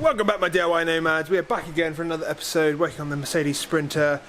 Welcome back, my DIY nomads. We are back again for another episode working on the Mercedes Sprinter.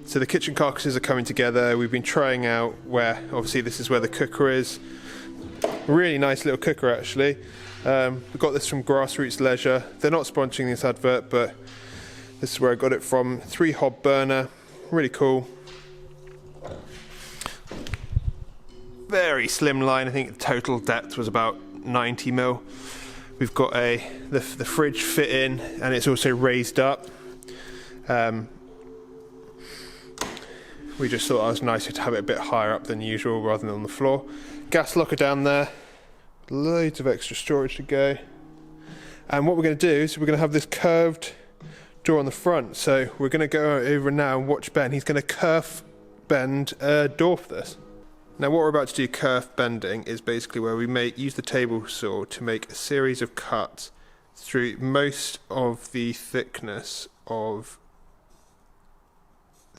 So the kitchen carcasses are coming together. We've been trying out where, obviously this is where the cooker is. Really nice little cooker actually. We got this from Grassroots Leisure. They're not sponsoring this advert, but this is where I got it from. 3-hob burner, really cool. Very slim line, I think the total depth was about 90 mil. We've got the fridge fit in, and it's also raised up. We just thought it was nicer to have it a bit higher up than usual rather than on the floor. Gas locker down there, loads of extra storage to go. And what we're going to do is we're going to have this curved door on the front. So we're going to go over now and watch Ben. He's going to kerf bend a door for this. Now what we're about to do, kerf bending, is basically where we use the table saw to make a series of cuts through most of the thickness of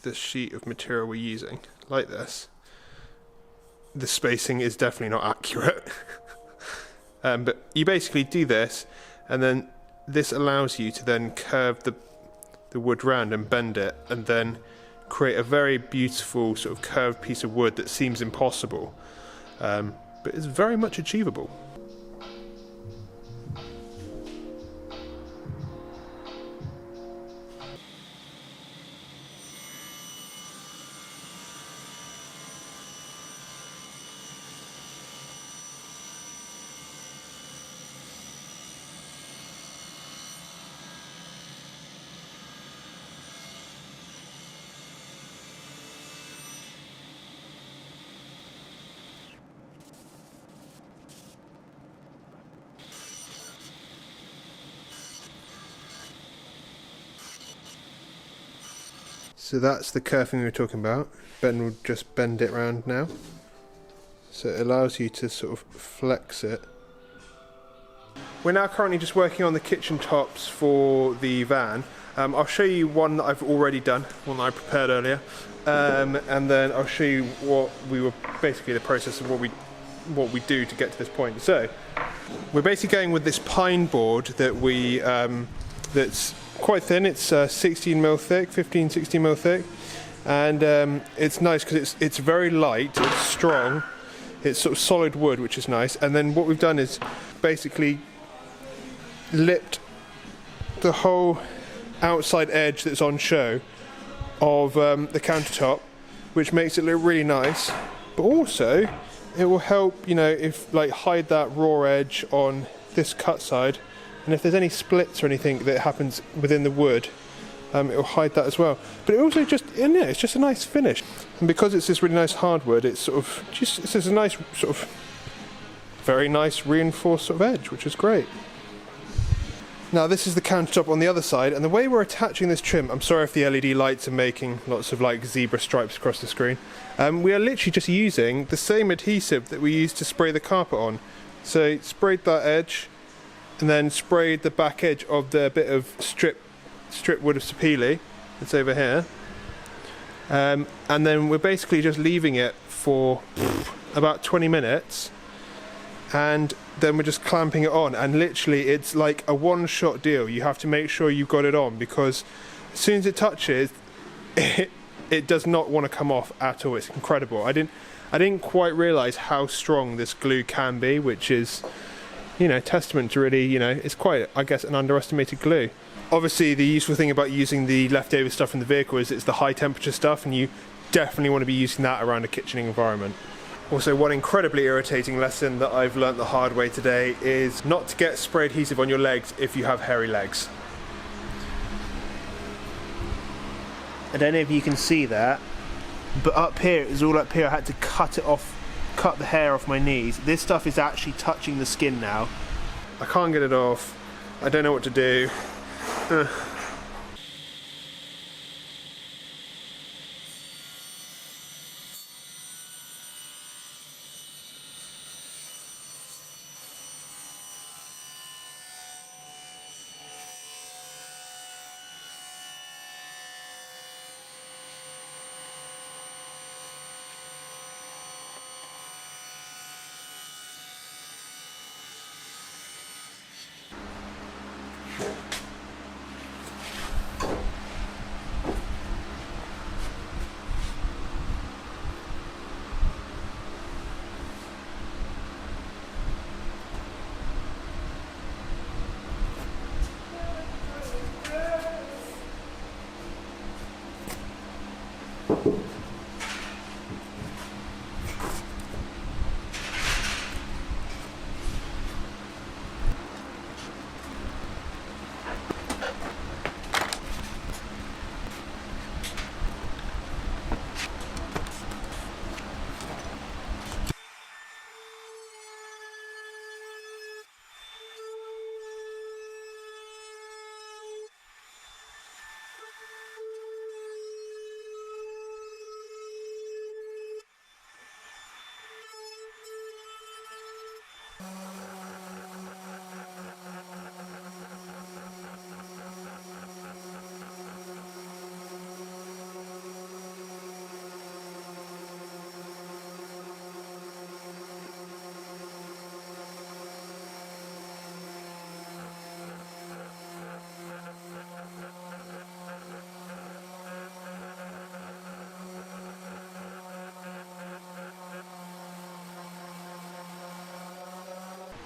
the sheet of material we're using, like this. The spacing is definitely not accurate. But you basically do this, and then this allows you to then curve the wood round and bend it, and then create a very beautiful sort of curved piece of wood that seems impossible, but is very much achievable. So that's the curving we were talking about. Ben will just bend it round now. So it allows you to sort of flex it. We're now currently just working on the kitchen tops for the van. I'll show you one that I've already done, one that I prepared earlier. And then I'll show you what we were, basically the process of what we do to get to this point. So we're basically going with this pine board that that's quite thin. It's 16mm thick, 16mm thick, and it's nice because it's very light, it's strong, it's sort of solid wood, which is nice. And then what we've done is basically lipped the whole outside edge that's on show of the countertop, which makes it look really nice, but also it will help, you know, if like hide that raw edge on this cut side. And if there's any splits or anything that happens within the wood, it will hide that as well. But it also just, it's just a nice finish. And because it's this really nice hardwood, it's sort of just, it's a nice sort of very nice reinforced sort of edge, which is great. Now this is the countertop on the other side, and the way we're attaching this trim, I'm sorry if the LED lights are making lots of like zebra stripes across the screen. We are literally just using the same adhesive that we used to spray the carpet on. So sprayed that edge, and then sprayed the back edge of the bit of strip wood of sapele that's over here. And then we're basically just leaving it for about 20 minutes. And then we're just clamping it on, and literally it's like a one-shot deal. You have to make sure you've got it on, because as soon as it touches, it does not want to come off at all. It's incredible. I didn't quite realise how strong this glue can be, which is, you know, testament to really, you know, it's quite, I guess, an underestimated glue. Obviously, the useful thing about using the leftover stuff from the vehicle is it's the high temperature stuff, and you definitely want to be using that around a kitchening environment. Also, one incredibly irritating lesson that I've learnt the hard way today is not to get spray adhesive on your legs if you have hairy legs. I don't know if you can see that, but up here, it was all up here. I had to cut it off, cut the hair off my knees. This stuff is actually touching the skin now. I can't get it off. I don't know what to do.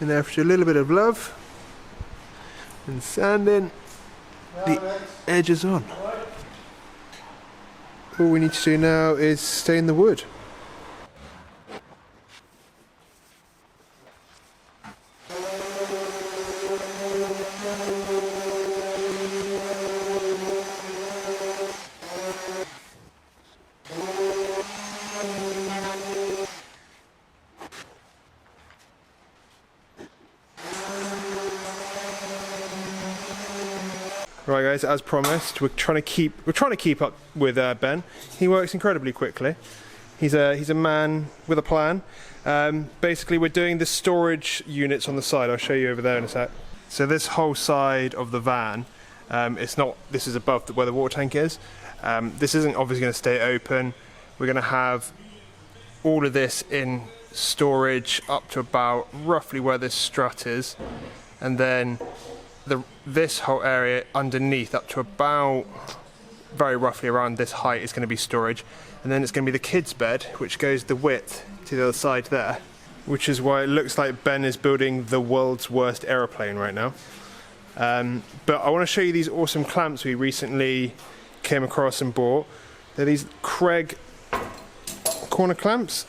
And after a little bit of love and sanding, the edges on. All we need to do now is stain the wood. Right guys, as promised, we're trying to keep up with Ben. He works incredibly quickly. He's a man with a plan. Basically, we're doing the storage units on the side. I'll show you over there in a sec. So this whole side of the van, this is above where the water tank is. This isn't obviously going to stay open. We're going to have all of this in storage up to about roughly where this strut is, and then this whole area underneath up to about very roughly around this height is going to be storage, and then it's going to be the kids' bed, which goes the width to the other side there, which is why it looks like Ben is building the world's worst aeroplane right now. But I want to show you these awesome clamps we recently came across and bought. They're these Craig corner clamps.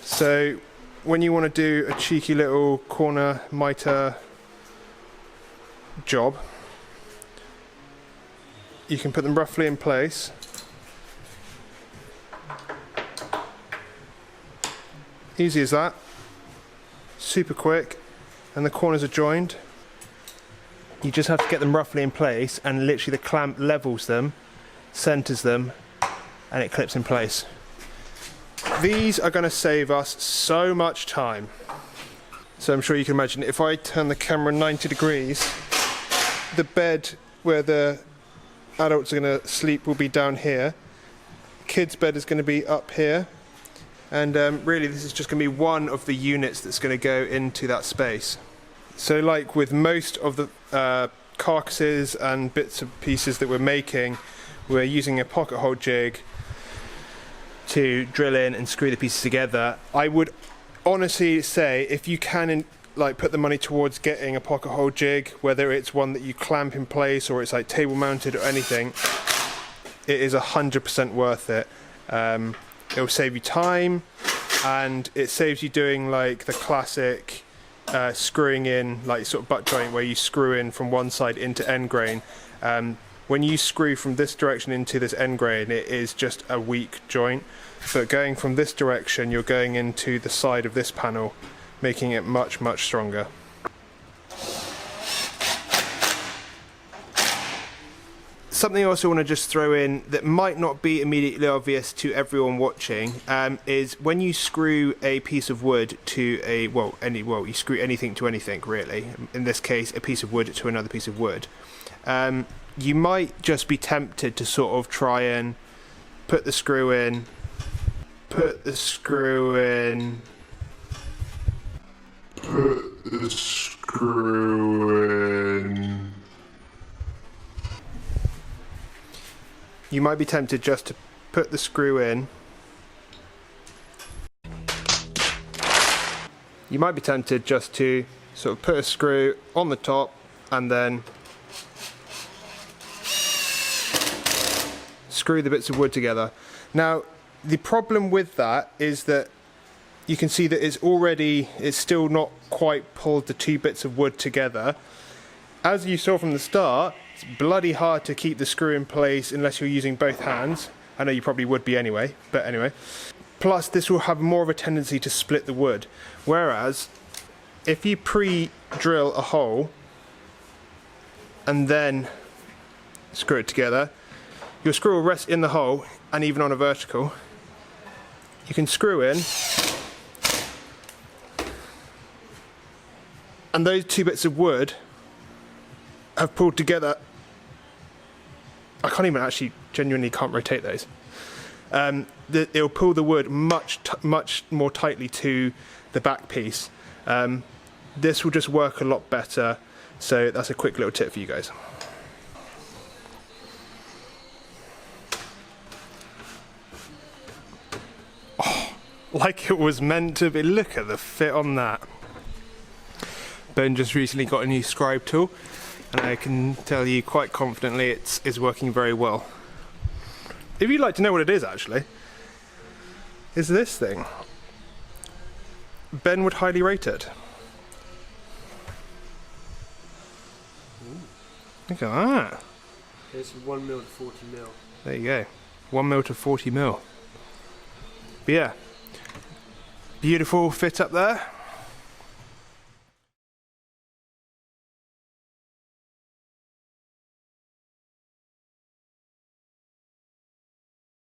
So when you want to do a cheeky little corner mitre job, you can put them roughly in place. Easy as that. super quick, and the corners are joined. You just have to get them roughly in place, and literally the clamp levels them, centers them, and it clips in place. These are going to save us so much time. So I'm sure you can imagine, if I turn the camera 90 degrees, the bed where the adults are going to sleep will be down here. Kids' bed is going to be up here. And really this is just going to be one of the units that's going to go into that space. So like with most of the carcasses and bits and pieces that we're making, we're using a pocket hole jig to drill in and screw the pieces together. I would honestly say, if you can like put the money towards getting a pocket hole jig, whether it's one that you clamp in place or it's like table mounted or anything, it is 100% worth it. It will save you time, and it saves you doing like the classic screwing in, like sort of butt joint where you screw in from one side into end grain. When you screw from this direction into this end grain, it is just a weak joint. But going from this direction, you're going into the side of this panel, making it much, much stronger. Something I also want to just throw in that might not be immediately obvious to everyone watching is when you screw a piece of wood to a, you screw anything to anything really, in this case a piece of wood to another piece of wood, you might just be tempted to sort of try and put the screw in, put the screw in, put the screw in. You might be tempted just to put the screw in. You might be tempted just to sort of put a screw on the top and then screw the bits of wood together. Now, the problem with that is that you can see that it's still not quite pulled the two bits of wood together. As you saw from the start, it's bloody hard to keep the screw in place unless you're using both hands. I know you probably would be anyway, but anyway. Plus, this will have more of a tendency to split the wood. Whereas, if you pre-drill a hole and then screw it together, your screw will rest in the hole, and even on a vertical. You can screw in, and those two bits of wood have pulled together. I can't even actually, genuinely can't rotate those. It'll pull the wood much more tightly to the back piece. This will just work a lot better, so that's a quick little tip for you guys. Oh, like it was meant to be. Look at the fit on that. Ben just recently got a new scribe tool, and I can tell you quite confidently it's working very well. If you'd like to know what it is actually, is this thing. Ben would highly rate it. Look at that. It's 1mm to 40mm. There you go. 1mm to 40mm. But yeah, beautiful fit up there.